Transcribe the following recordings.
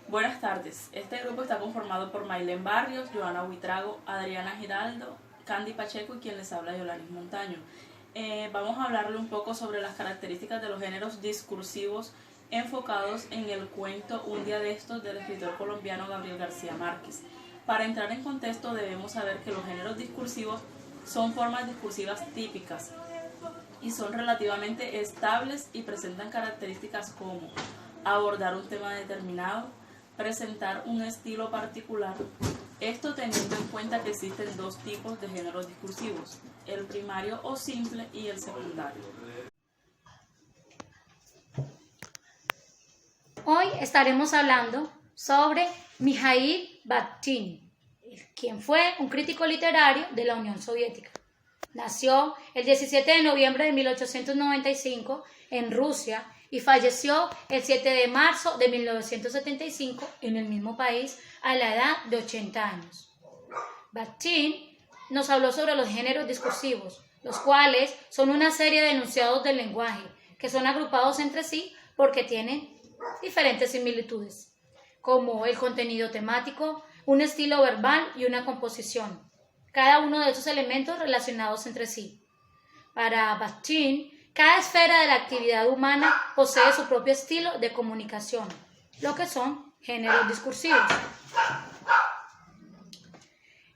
Buenas tardes. Este grupo está conformado por Maylén Barrios, Joana Huitrago, Adriana Giraldo, Candy Pacheco y quien les habla, Yolanis Montaño. Vamos a hablarle un poco sobre las características de los géneros discursivos enfocados en el cuento Un día de estos del escritor colombiano Gabriel García Márquez. Para entrar en contexto debemos saber que los géneros discursivos son formas discursivas típicas y son relativamente estables y presentan características como abordar un tema determinado, presentar un estilo particular, esto teniendo en cuenta que existen dos tipos de géneros discursivos, el primario o simple y el secundario. Hoy estaremos hablando sobre Mijaíl Bakhtin, quien fue un crítico literario de la Unión Soviética. Nació el 17 de noviembre de 1895 en Rusia y falleció el 7 de marzo de 1975 en el mismo país a la edad de 80 años. Bakhtin nos habló sobre los géneros discursivos, los cuales son una serie de enunciados del lenguaje que son agrupados entre sí porque tienen diferentes similitudes, como el contenido temático, un estilo verbal y una composición, cada uno de esos elementos relacionados entre sí. Para Bakhtin, cada esfera de la actividad humana posee su propio estilo de comunicación, lo que son géneros discursivos.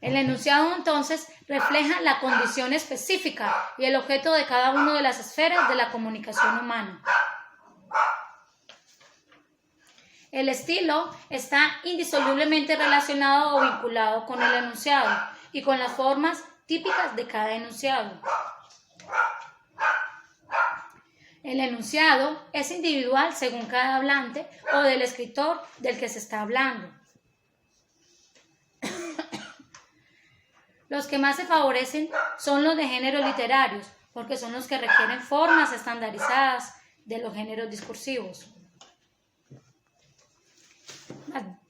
El enunciado entonces refleja la condición específica y el objeto de cada una de las esferas de la comunicación humana. El estilo está indisolublemente relacionado o vinculado con el enunciado y con las formas típicas de cada enunciado. El enunciado es individual según cada hablante o del escritor del que se está hablando. Los que más se favorecen son los de géneros literarios, porque son los que requieren formas estandarizadas de los géneros discursivos.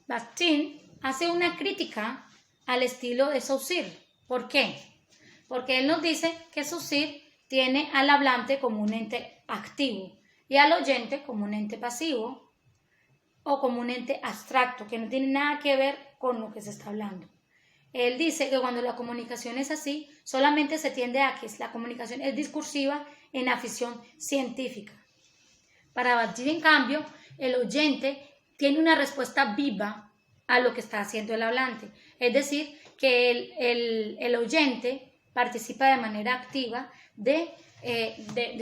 Bakhtin hace una crítica al estilo de Saussure. ¿Por qué? Porque él nos dice que Saussure tiene al hablante como un ente activo y al oyente como un ente pasivo o como un ente abstracto que no tiene nada que ver con lo que se está hablando. Él dice que cuando la comunicación es así, solamente se tiende a que la comunicación es discursiva en afición científica. Para Bakhtin, en cambio, el oyente tiene una respuesta viva a lo que está haciendo el hablante. Es decir, que el oyente participa de manera activa de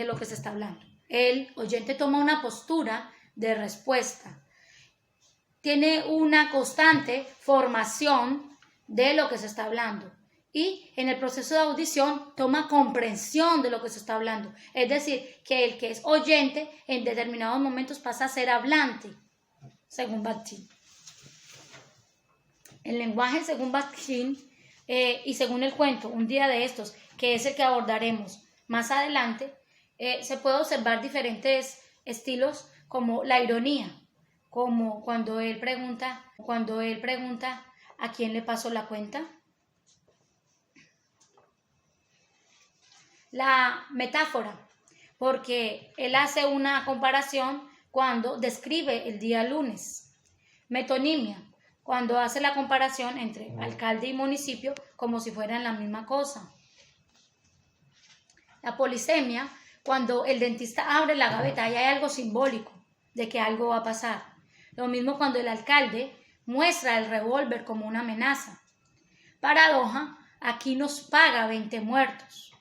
lo que se está hablando. El oyente toma una postura de respuesta. Tiene una constante formación de lo que se está hablando. Y en el proceso de audición toma comprensión de lo que se está hablando. Es decir, que el que es oyente en determinados momentos pasa a ser hablante, según Bakhtin. El lenguaje, según Bakhtin, y según el cuento Un día de estos, que es el que abordaremos más adelante, se puede observar diferentes estilos como la ironía, como cuando él pregunta ¿a quién le pasó la cuenta? La metáfora, porque él hace una comparación cuando describe el día lunes. Metonimia, cuando hace la comparación entre alcalde y municipio como si fueran la misma cosa. La polisemia, cuando el dentista abre la gaveta y hay algo simbólico de que algo va a pasar. Lo mismo cuando el alcalde muestra el revólver como una amenaza. Paradoja, aquí nos paga 20 muertos.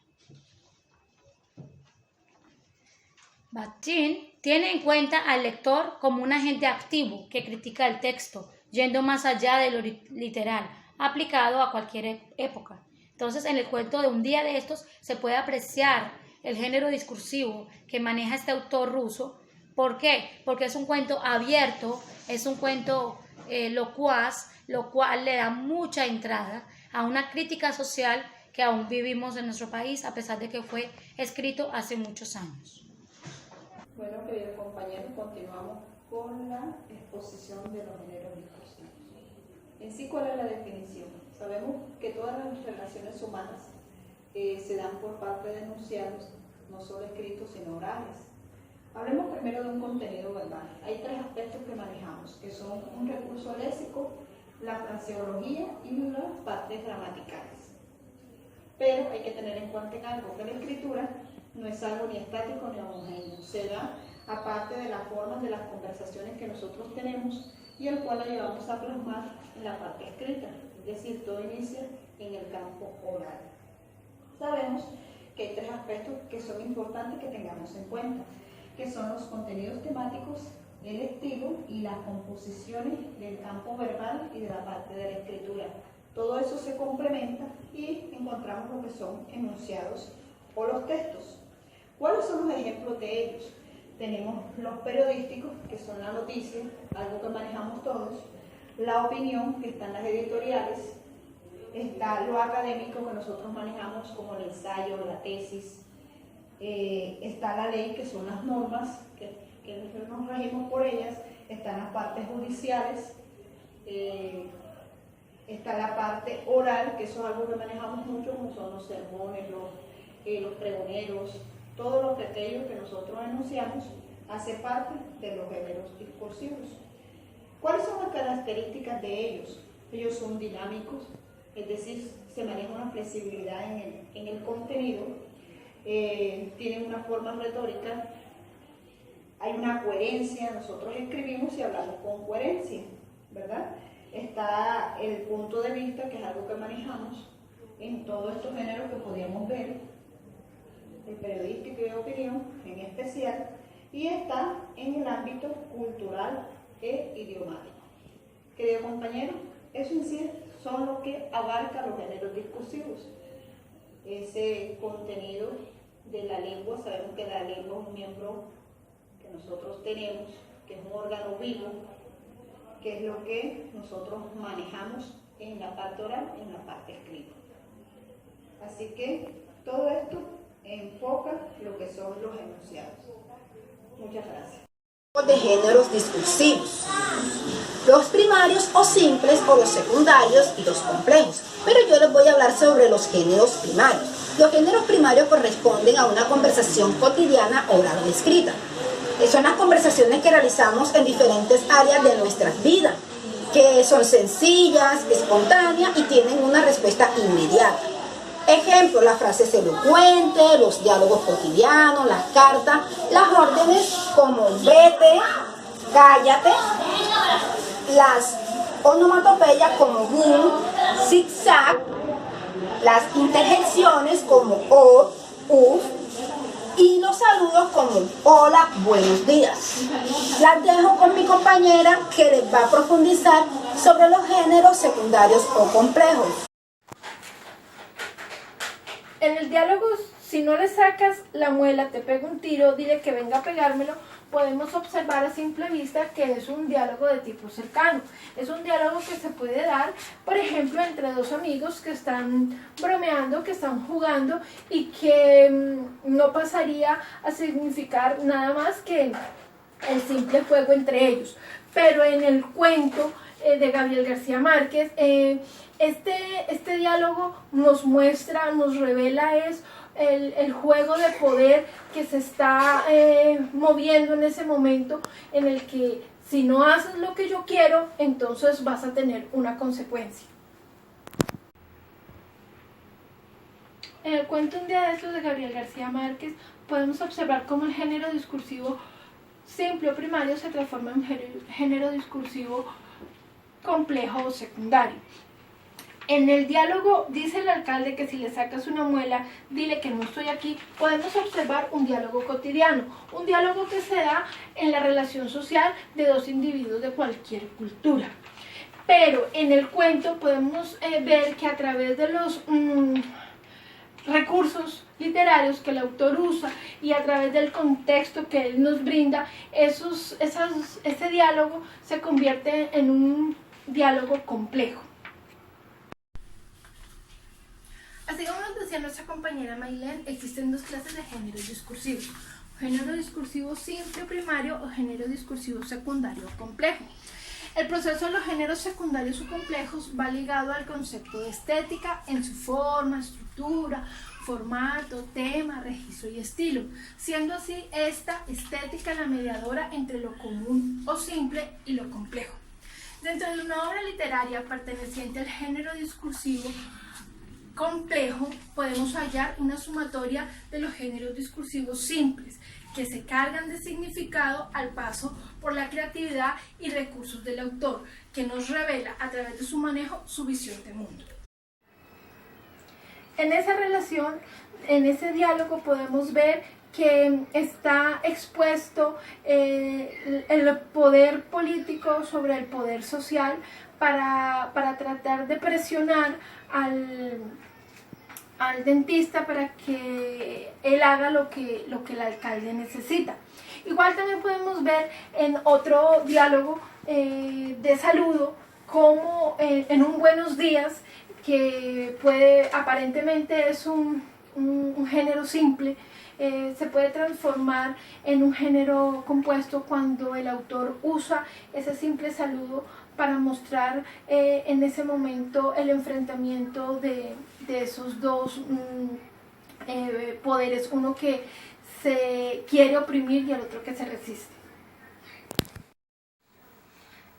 Bakhtin tiene en cuenta al lector como un agente activo que critica el texto, yendo más allá de lo literal, aplicado a cualquier época. Entonces, en el cuento de Un día de estos se puede apreciar el género discursivo que maneja este autor ruso. ¿Por qué? Porque es un cuento abierto, es un cuento locuaz, lo cual le da mucha entrada a una crítica social que aún vivimos en nuestro país, a pesar de que fue escrito hace muchos años. Bueno, queridos compañeros, continuamos con la exposición de los géneros discursivos. En sí, ¿cuál es la definición? Sabemos que todas las relaciones humanas se dan por parte de enunciados, no solo escritos, sino orales. Hablemos primero de un contenido verbal. Hay tres aspectos que manejamos, que son un recurso léxico, la fraseología y las partes gramaticales. Pero hay que tener en cuenta en algo, que la escritura no es algo ni estático ni homogéneo, se da aparte de las formas de las conversaciones que nosotros tenemos y el cual la llevamos a plasmar en la parte escrita, es decir, todo inicia en el campo oral. Sabemos que hay tres aspectos que son importantes que tengamos en cuenta, que son los contenidos temáticos, el estilo y las composiciones del campo verbal y de la parte de la escritura. Todo eso se complementa y encontramos lo que son enunciados o los textos. ¿Cuáles son los ejemplos de ellos? Tenemos los periodísticos, que son la noticia, algo que manejamos todos, la opinión, que están las editoriales, está lo académico que nosotros manejamos como el ensayo, la tesis, está la ley, que son las normas, que nos regimos por ellas, están las partes judiciales, está la parte oral, que eso es algo que manejamos mucho, como son los sermones, los pregoneros, todo lo que aquello que nosotros enunciamos hace parte de los géneros discursivos. ¿Cuáles son las características de ellos? Ellos son dinámicos, es decir, se maneja una flexibilidad en el contenido, tienen una forma retórica, hay una coherencia, nosotros escribimos y hablamos con coherencia, ¿verdad? Está el punto de vista, que es algo que manejamos en todos estos géneros que podíamos ver, el periodístico y de opinión en especial, y está en el ámbito cultural e idiomático. Querido compañero, eso en sí son lo que abarca los géneros discursivos. Ese contenido de la lengua, sabemos que la lengua es un miembro que nosotros tenemos, que es un órgano vivo, que es lo que nosotros manejamos en la parte oral, en la parte escrita. Así que todo esto enfoca lo que son los enunciados. Muchas gracias. De géneros discursivos, los primarios o simples o los secundarios y los complejos, pero yo les voy a hablar sobre los géneros primarios. Los géneros primarios corresponden a una conversación cotidiana oral o escrita. Son las conversaciones que realizamos en diferentes áreas de nuestras vidas, que son sencillas, espontáneas y tienen una respuesta inmediata. Ejemplo, las frases elocuentes, los diálogos cotidianos, las cartas, las órdenes como vete, cállate, las onomatopeyas como boom, zigzag, las interjecciones como o, uf, y los saludos como hola, buenos días. Las dejo con mi compañera que les va a profundizar sobre los géneros secundarios o complejos. En el diálogo, si no le sacas la muela, te pego un tiro, dile que venga a pegármelo, podemos observar a simple vista que es un diálogo de tipo cercano. Es un diálogo que se puede dar, por ejemplo, entre dos amigos que están bromeando, que están jugando y que no pasaría a significar nada más que el simple juego entre ellos. Pero en el cuento de Gabriel García Márquez, este diálogo nos muestra, nos revela el juego de poder que se está moviendo en ese momento, en el que si no haces lo que yo quiero, entonces vas a tener una consecuencia. En el cuento Un día de estos de Gabriel García Márquez podemos observar cómo el género discursivo simple o primario se transforma en género discursivo complejo o secundario. En el diálogo dice el alcalde que si le sacas una muela, dile que no estoy aquí. Podemos observar un diálogo cotidiano, un diálogo que se da en la relación social de dos individuos de cualquier cultura. Pero en el cuento podemos ver que a través de los recursos literarios que el autor usa y a través del contexto que él nos brinda, ese diálogo se convierte en un diálogo complejo. Así como nos decía nuestra compañera Maylene, existen dos clases de géneros discursivos: género discursivo simple o primario o género discursivo secundario o complejo. El proceso de los géneros secundarios o complejos va ligado al concepto de estética en su forma, estructura, formato, tema, registro y estilo, siendo así esta estética la mediadora entre lo común o simple y lo complejo. Dentro de una obra literaria perteneciente al género discursivo complejo, podemos hallar una sumatoria de los géneros discursivos simples, que se cargan de significado al paso por la creatividad y recursos del autor, que nos revela a través de su manejo su visión de mundo. En esa relación, en ese diálogo, podemos ver que está expuesto el poder político sobre el poder social para tratar de presionar al dentista para que él haga lo que el alcalde necesita. Igual también podemos ver en otro diálogo de saludo como en un buenos días, que aparentemente es un género simple, se puede transformar en un género compuesto cuando el autor usa ese simple saludo para mostrar en ese momento el enfrentamiento de esos dos poderes, uno que se quiere oprimir y el otro que se resiste.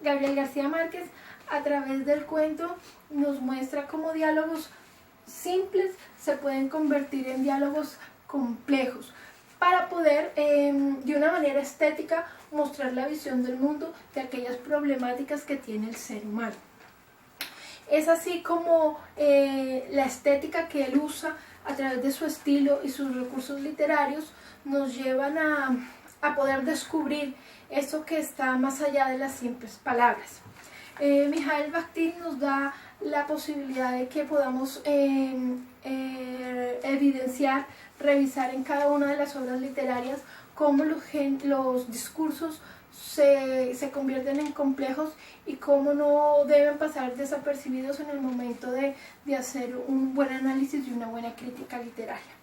Gabriel García Márquez, a través del cuento, nos muestra cómo diálogos simples se pueden convertir en diálogos complejos para poder, de una manera estética, mostrar la visión del mundo de aquellas problemáticas que tiene el ser humano. Es así como la estética que él usa a través de su estilo y sus recursos literarios nos llevan a poder descubrir eso que está más allá de las simples palabras. Mikhail Bakhtin nos da la posibilidad de que podamos evidenciar, revisar en cada una de las obras literarias cómo los discursos se convierten en complejos y cómo no deben pasar desapercibidos en el momento de hacer un buen análisis y una buena crítica literaria.